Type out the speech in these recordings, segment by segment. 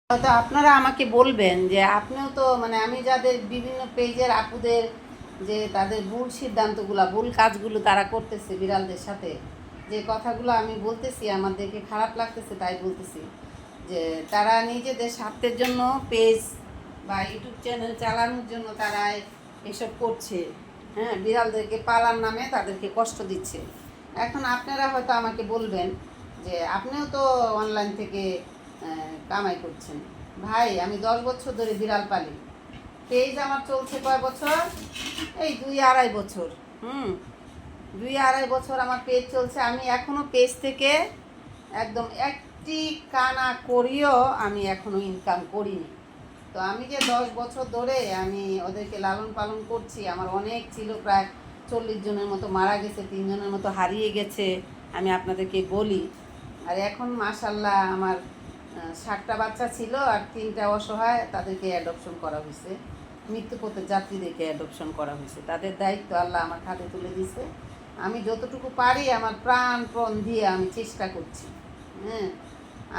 হয়তো আপনারা আমাকে বলবেন যে আপনিও তো মানে আমি যাদের বিভিন্ন পেজের আপুদের যে তাদের ভুল সিদ্ধান্তগুলো ভুল কাজগুলো তারা করতেছে বিড়ালদের সাথে, যে কথাগুলো আমি বলতেছি আমাদেরকে খারাপ লাগতেছে তাই বলতেছি যে তারা নিজেদের স্বার্থের জন্য পেজ বা ইউটিউব চ্যানেল চালানোর জন্য তারা এসব করছে। হ্যাঁ, বিড়ালদেরকে পালার নামে তাদেরকে কষ্ট দিচ্ছে। এখন আপনারা হয়তো আমাকে বলবেন যে আপনিও তো অনলাইন থেকে কামাই করছেন। ভাই, আমি 10 বছর ধরে বিড়াল পালি। পেজ আমার চলছে কয় বছর? এই 2-2.5 বছর। 2-2.5 বছর আমার পেজ চলছে। আমি এখনও পেজ থেকে একদম একটি কানা করিও আমি এখনও ইনকাম করিনি। তো আমি যে 10 বছর ধরে আমি ওদেরকে লালন পালন করছি, আমার অনেক ছিল, প্রায় 40 জনের মতো মারা গেছে, 3 জনের মতো হারিয়ে গেছে, আমি আপনাদেরকে বলি। আর এখন মাশাল্লাহ আমার 60টা বাচ্চা ছিল, আর 3টা অসহায়, তাদেরকে অ্যাডপশন করা হয়েছে। মৃত্যুপথের যাত্রীদেরকে অ্যাডপশন করা হয়েছে। তাদের দায়িত্ব আল্লাহ আমার হাতে তুলে দিয়েছে। আমি যতটুকু পারি আমার প্রাণপণ দিয়ে আমি চেষ্টা করছি। হ্যাঁ,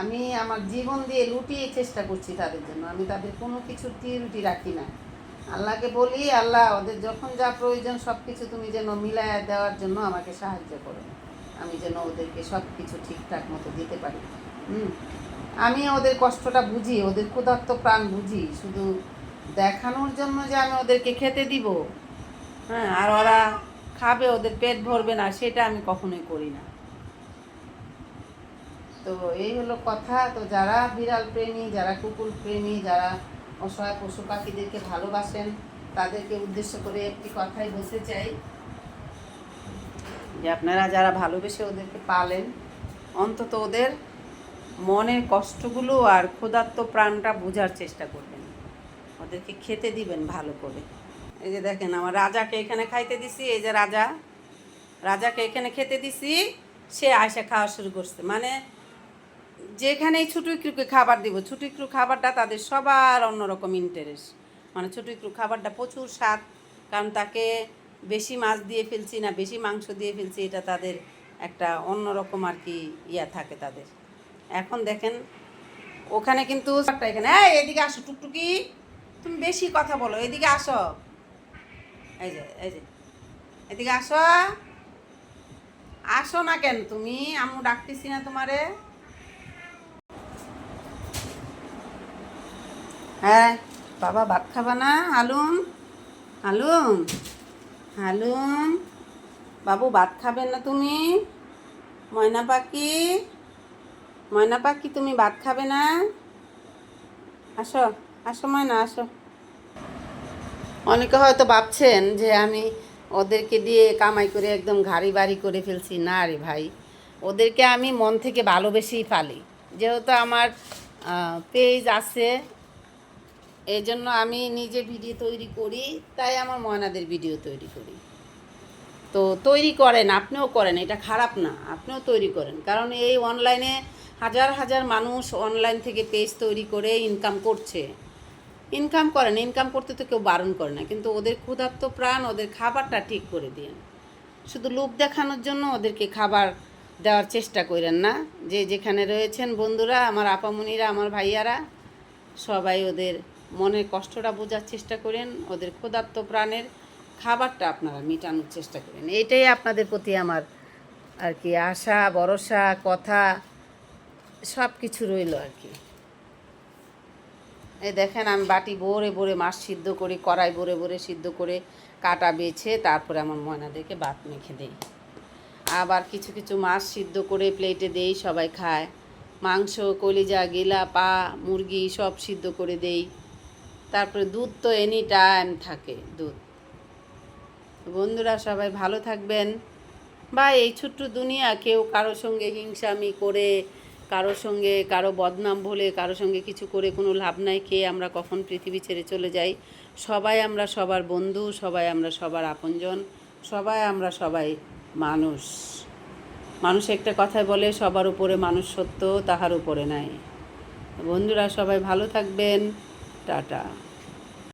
আমি আমার জীবন দিয়ে লুটিয়ে চেষ্টা করছি তাদের জন্য। আমি তাদের কোনো কিছু ত্রুটি রাখি না। আল্লাহকে বলি, আল্লাহ ওদের যখন যা প্রয়োজন সব কিছু তুমি যেন মিলায়া দেওয়ার জন্য আমাকে সাহায্য করো, আমি যেন ওদেরকে সব কিছু ঠিকঠাক মতো দিতে পারি। আমি ওদের কষ্টটা বুঝি, ওদের ক্ষুধার্ত প্রাণ বুঝি। শুধু দেখানোর জন্য যে আমি ওদেরকে খেতে দিব, হ্যাঁ, আর ওরা খাবে, ওদের পেট ভরবে না, সেটা আমি কখনোই করি না। তো এই হলো কথা। তো যারা বিড়াল প্রেমী, যারা কুকুর প্রেমী, যারা অসহায় পশু পাখিদেরকে ভালোবাসেন, তাদেরকে উদ্দেশ্য করে একটি কথাই বলতে চাই যে আপনারা যারা ভালোবেসে ওদেরকে পালেন, অন্তত ওদের মনের কষ্টগুলো আর ক্ষুধার্ত প্রাণটা বোঝার চেষ্টা করবেন। ওদেরকে খেতে দিবেন ভালো করে। এই যে দেখেন আমার রাজাকে এখানে খাইতে দিছি, এই যে রাজাকে এখানে খেতে দিছি, সে আয়সা খাওয়া শুরু করছে। মানে যেখানেই ছোটো একটু খাবার দিব, ছোটো একটু খাবারটা তাদের সবার অন্যরকম ইন্টারেস্ট। মানে ছোটো একটু খাবারটা প্রচুর স্বাদ, কারণ তাকে বেশি মাছ দিয়ে ফেলছি না বেশি মাংস দিয়ে ফেলছি, এটা তাদের একটা অন্যরকম আর কি থাকে তাদের। এখন দেখেন ওখানে কিন্তু এখানে, এদিকে আসো টুকটুকি, তুমি বেশি কথা বলো, এদিকে আসো, এই যে এদিকে আসো। আসো না কেন তুমি? আম্মু ডাকতেছি না তোমারে? হ্যাঁ বাবা, ভাত খাবা না? হালুম হালুম হালুম, বাবু ভাত খাবেন না তুমি? ময়না পাখি, ময়না পাখি, তুমি ভাত খাবে না? আসো, আসো ময়না, আসো। অনেকে হয়তো ভাবছেন যে আমি ওদেরকে দিয়ে কামাই করে একদম ঘাড়ি বাড়ি করে ফেলছি। না রে ভাই, ওদেরকে আমি মন থেকে ভালোবেসেই পালি। যেহেতু আমার পেজ আছে, এই জন্য আমি নিজে ভিডিও তৈরি করি, তাই আমার ময়নাদের ভিডিও তৈরি করি। তো তৈরি করেন, আপনিও করেন, এটা খারাপ না, আপনিও তৈরি করেন। কারণ এই অনলাইনে হাজার হাজার মানুষ অনলাইন থেকে পেজ তৈরি করে ইনকাম করছে। ইনকাম করেন, ইনকাম করতে তো কেউ বারণ করে না, কিন্তু ওদের ক্ষুধার্ত প্রাণ, ওদের খাবারটা ঠিক করে দিন। শুধু লোভ দেখানোর জন্য ওদেরকে খাবার দেওয়ার চেষ্টা করেন না। যে যেখানে রয়েছেন বন্ধুরা, আমার আপামনিরা, আমার ভাইয়ারা, সবাই ওদের মনের কষ্টটা বোঝার চেষ্টা করেন, ওদের ক্ষুধার্ত প্রাণের খাবারটা আপনারা মেটানোর চেষ্টা করেন। এইটাই আপনাদের প্রতি আমার আর কি আশা, ভরসা, কথা সব কিছু রইল আর কি। এই দেখেন আমি বাটি ভরে ভরে মাছ সিদ্ধ করি, কড়াই ভরে ভরে সিদ্ধ করে কাটা বেছে তারপরে আমার ময়নাদেরকে ভাত মেখে দেই। আবার কিছু কিছু মাছ সিদ্ধ করে প্লেটে দেই, সবাই খায়। মাংস, কলিজা, গিলা, পা, মুরগি সব সিদ্ধ করে দেই। তারপরে দুধ তো এনি টাইম থাকে, দুধ। বন্ধুরা সবাই ভালো থাকবেন। বা এই ছোট্ট দুনিয়া, কেউ কারোর সঙ্গে হিংসামি করে, কারোর সঙ্গে কারো বদনাম বলে, কারোর সঙ্গে কিছু করে কোনো লাভ নাই। কে আমরা কখন পৃথিবী ছেড়ে চলে যাই। সবাই আমরা সবার বন্ধু, সবাই আমরা সবার আপনজন, সবাই আমরা সবাই মানুষ। মানুষ একটা কথায় বলে, সবার উপরে মানুষ সত্য, তাহার উপরে নাই। বন্ধুরা সবাই ভালো থাকবেন। টাটা।